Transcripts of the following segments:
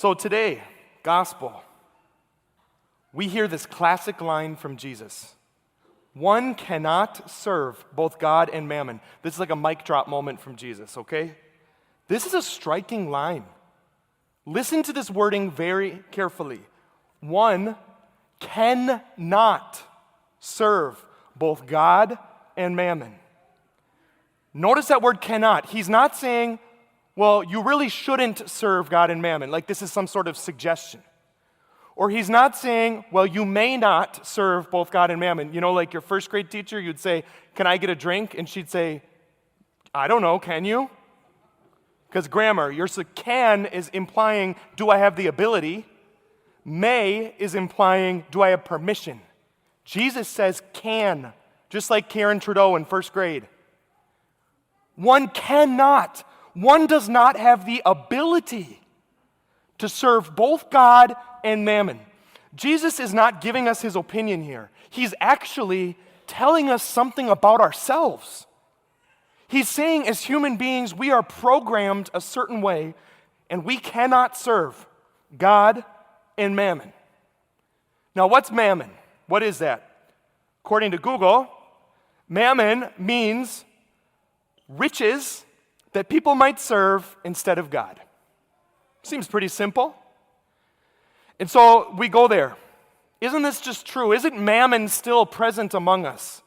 So today, gospel, we hear this classic line from Jesus. One cannot serve both God and mammon. This is like a mic drop moment from Jesus, okay? This is a striking line. Listen to this wording very carefully. One cannot serve both God and mammon. Notice that word cannot. He's not saying, well, you really shouldn't serve God and mammon, like this is some sort of suggestion. Or he's not saying, well, you may not serve both God and mammon. You know, like your first grade teacher, you'd say, can I get a drink? And she'd say, I don't know, can you? Because grammar, your can is implying, do I have the ability? May is implying, do I have permission? Jesus says can, just like Karen Trudeau in first grade. One cannot. One does not have the ability to serve both God and mammon. Jesus is not giving us his opinion here. He's actually telling us something about ourselves. He's saying as human beings, we are programmed a certain way, and we cannot serve God and mammon. Now, what's mammon? What is that? According to Google, mammon means riches that people might serve instead of God. Seems pretty simple. And so we go there. Isn't this just true? Isn't mammon still present among us?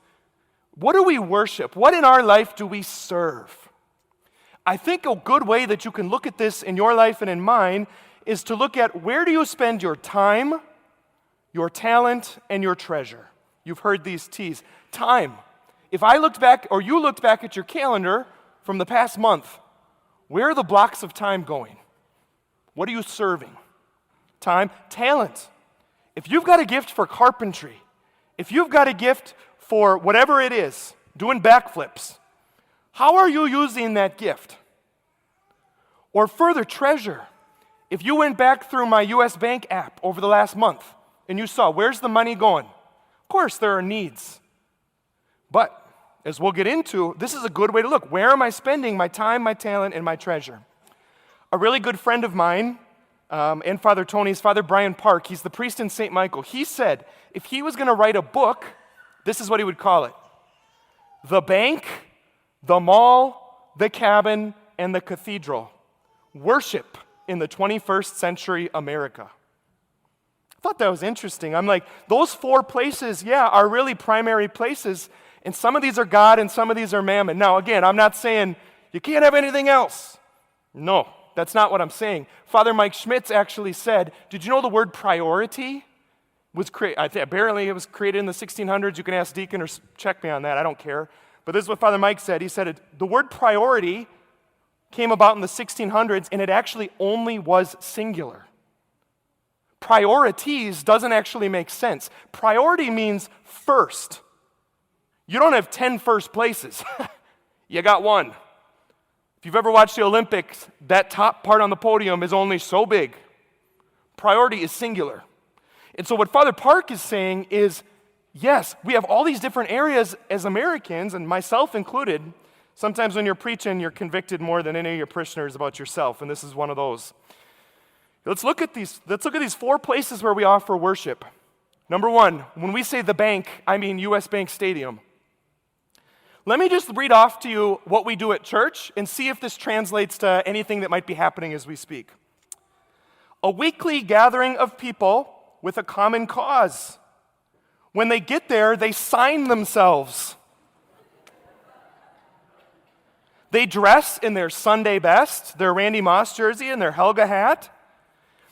What do we worship? What in our life do we serve? I think a good way that you can look at this in your life and in mine is to look at where do you spend your time, your talent, and your treasure. You've heard these T's. Time. If I looked back, or you looked back at your calendar from the past month, where are the blocks of time going? What are you serving? Time. Talent. If you've got a gift for carpentry, if you've got a gift for whatever it is, doing backflips, how are you using that gift? Or further, treasure. If you went back through my U.S. Bank app over the last month and you saw, where's the money going? Of course, there are needs. But as we'll get into, this is a good way to look. Where am I spending my time, my talent, and my treasure? A really good friend of mine and Father Tony's, Father Brian Park, he's the priest in St. Michael. He said if he was going to write a book, this is what he would call it. The Bank, the Mall, the Cabin, and the Cathedral. Worship in the 21st century America. I thought that was interesting. I'm like, those four places, are really primary places. And some of these are God and some of these are mammon. Now, again, I'm not saying you can't have anything else. No, that's not what I'm saying. Father Mike Schmitz actually said, did you know the word priority was created? Apparently it was created in the 1600s. You can ask Deacon or check me on that. I don't care. But this is what Father Mike said. He said the word priority came about in the 1600s, and it actually only was singular. Priorities doesn't actually make sense. Priority means first. You don't have 10 first places. You got one. If you've ever watched the Olympics, that top part on the podium is only so big. Priority is singular. And so what Father Park is saying is, yes, we have all these different areas as Americans, and myself included. Sometimes when you're preaching, you're convicted more than any of your parishioners about yourself, and this is one of those. Let's look at these four places where we offer worship. Number one, when we say the bank, I mean U.S. Bank Stadium. Let me just read off to you what we do at church and see if this translates to anything that might be happening as we speak. A weekly gathering of people with a common cause. When they get there, they sign themselves. They dress in their Sunday best, their Randy Moss jersey and their Helga hat.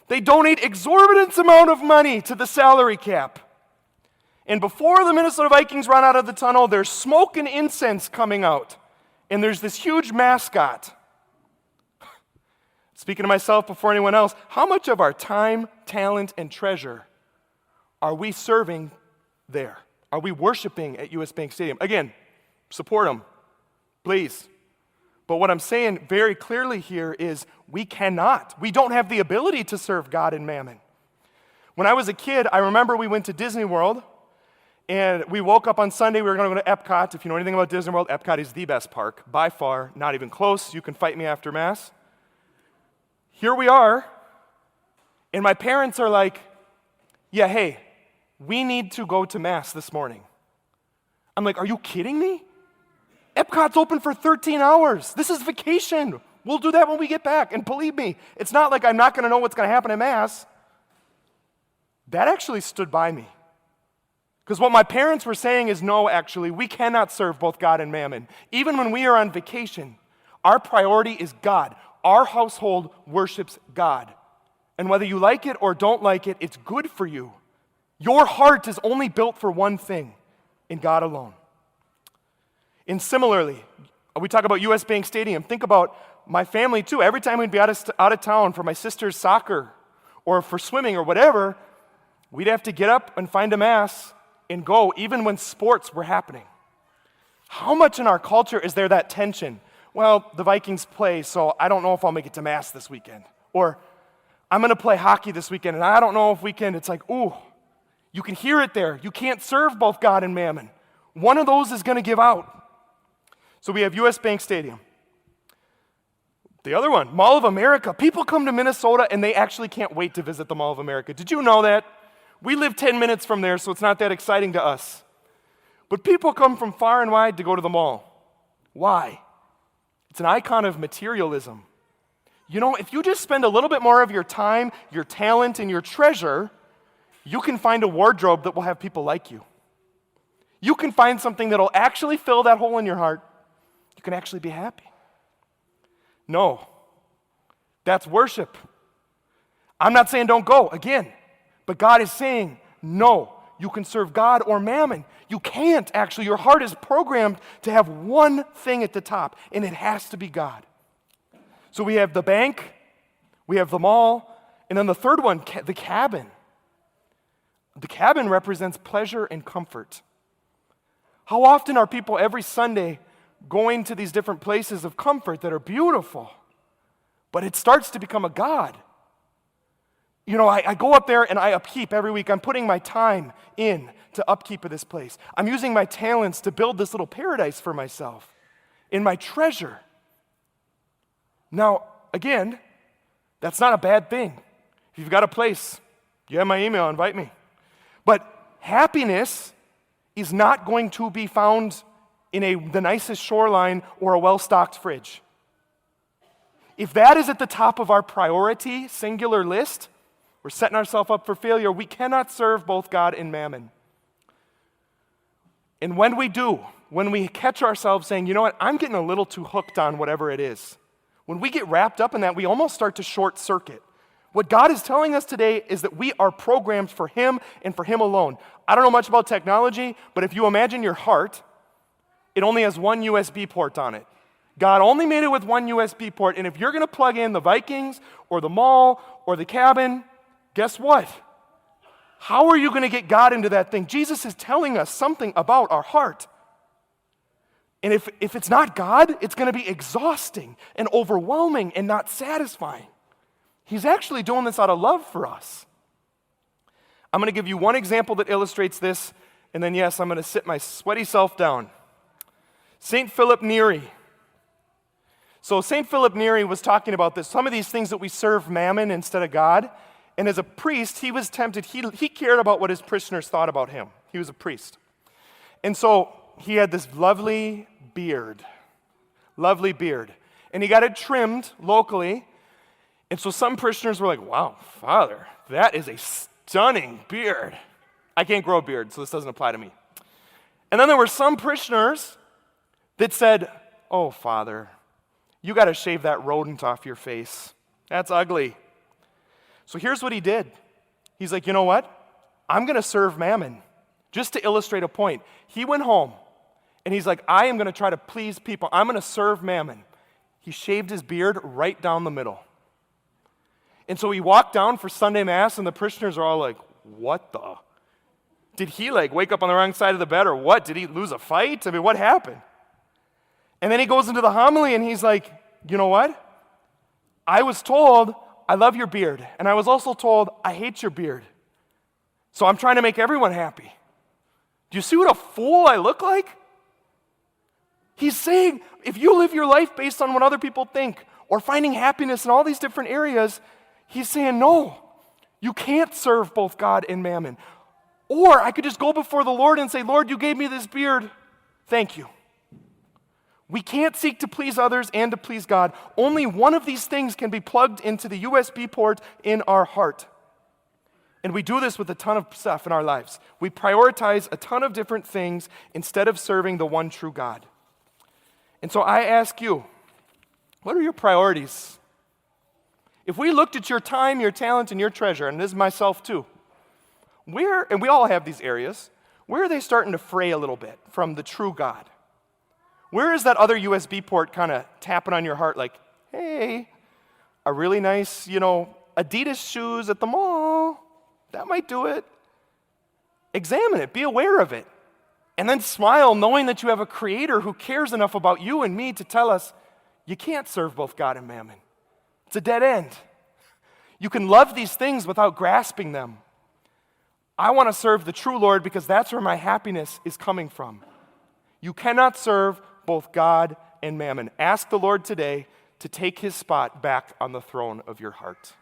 They donate exorbitant amount of money to the salary cap. And before the Minnesota Vikings run out of the tunnel, there's smoke and incense coming out. And there's this huge mascot. Speaking to myself before anyone else, how much of our time, talent, and treasure are we serving there? Are we worshiping at U.S. Bank Stadium? Again, support them, please. But what I'm saying very clearly here is we don't have the ability to serve God and mammon. When I was a kid, I remember we went to Disney World, and we woke up on Sunday, we were going to go to Epcot. If you know anything about Disney World, Epcot is the best park, by far, not even close. You can fight me after Mass. Here we are, And my parents are like, yeah, hey, we need to go to Mass this morning. I'm like, are you kidding me? Epcot's open for 13 hours. This is vacation. We'll do that when we get back. And believe me, it's not like I'm not going to know what's going to happen at Mass. That actually stood by me. Because what my parents were saying is, no, actually, we cannot serve both God and mammon. Even when we are on vacation, our priority is God. Our household worships God. And whether you like it or don't like it, it's good for you. Your heart is only built for one thing, in God alone. And similarly, we talk about U.S. Bank Stadium. Think about my family too. Every time we'd be out of town for my sister's soccer or for swimming or whatever, we'd have to get up and find a Mass and go, even when sports were happening. How much in our culture is there that tension? Well, the Vikings play, so I don't know if I'll make it to Mass this weekend. Or, I'm going to play hockey this weekend, and I don't know if weekend. It's like, ooh, you can hear it there. You can't serve both God and mammon. One of those is going to give out. So we have U.S. Bank Stadium. The other one, Mall of America. People come to Minnesota, and they actually can't wait to visit the Mall of America. Did you know that? We live 10 minutes from there, so it's not that exciting to us. But people come from far and wide to go to the mall. Why? It's an icon of materialism. You know, if you just spend a little bit more of your time, your talent, and your treasure, you can find a wardrobe that will have people like you. You can find something that will actually fill that hole in your heart. You can actually be happy. No, that's worship. I'm not saying don't go, again. But God is saying, no, you can serve God or mammon. You can't, actually. Your heart is programmed to have one thing at the top, and it has to be God. So we have the bank, we have the mall, and then the third one, the cabin. The cabin represents pleasure and comfort. How often are people every Sunday going to these different places of comfort that are beautiful, but it starts to become a god? You know, I go up there and I upkeep every week. I'm putting my time in to upkeep of this place. I'm using my talents to build this little paradise for myself in my treasure. Now, again, that's not a bad thing. If you've got a place, you have my email, invite me. But happiness is not going to be found in the nicest shoreline or a well-stocked fridge. If that is at the top of our priority, singular list, we're setting ourselves up for failure. We cannot serve both God and mammon. And when we do, when we catch ourselves saying, you know what, I'm getting a little too hooked on whatever it is, when we get wrapped up in that, we almost start to short circuit. What God is telling us today is that we are programmed for Him and for Him alone. I don't know much about technology, but if you imagine your heart, it only has one USB port on it. God only made it with one USB port, and if you're going to plug in the Vikings or the mall or the cabin, guess what? How are you going to get God into that thing? Jesus is telling us something about our heart. And if it's not God, it's going to be exhausting and overwhelming and not satisfying. He's actually doing this out of love for us. I'm going to give you one example that illustrates this, and then yes, I'm going to sit my sweaty self down. St. Philip Neri. So St. Philip Neri was talking about this. Some of these things that we serve mammon instead of God. And as a priest, he was tempted. He cared about what his parishioners thought about him. He was a priest. And so he had this lovely beard. And he got it trimmed locally. And so some parishioners were like, wow, Father, that is a stunning beard. I can't grow a beard, so this doesn't apply to me. And then there were some parishioners that said, oh, Father, you got to shave that rodent off your face. That's ugly. So here's what he did. He's like, you know what? I'm going to serve mammon. Just to illustrate a point. He went home, and he's like, I am going to try to please people. I'm going to serve mammon. He shaved his beard right down the middle. And so he walked down for Sunday Mass, and the parishioners are all like, what the? Did he wake up on the wrong side of the bed, or what? Did he lose a fight? I mean, what happened? And then he goes into the homily, and he's like, you know what? I was told I love your beard, and I was also told I hate your beard. So I'm trying to make everyone happy. Do you see what a fool I look like? He's saying, if you live your life based on what other people think, or finding happiness in all these different areas, he's saying, no, You can't serve both God and mammon. Or I could just go before the Lord and say, Lord, you gave me this beard. Thank you. We can't seek to please others and to please God. Only one of these things can be plugged into the USB port in our heart. And we do this with a ton of stuff in our lives. We prioritize a ton of different things instead of serving the one true God. And so I ask you, what are your priorities? If we looked at your time, your talent, and your treasure, and this is myself too, and we all have these areas, where are they starting to fray a little bit from the true God? Where is that other USB port kind of tapping on your heart like, hey, a really nice, Adidas shoes at the mall, that might do it. Examine it, be aware of it, and then smile knowing that you have a creator who cares enough about you and me to tell us, you can't serve both God and mammon. It's a dead end. You can love these things without grasping them. I want to serve the true Lord because that's where my happiness is coming from. You cannot serve both God and mammon. Ask the Lord today to take his spot back on the throne of your heart.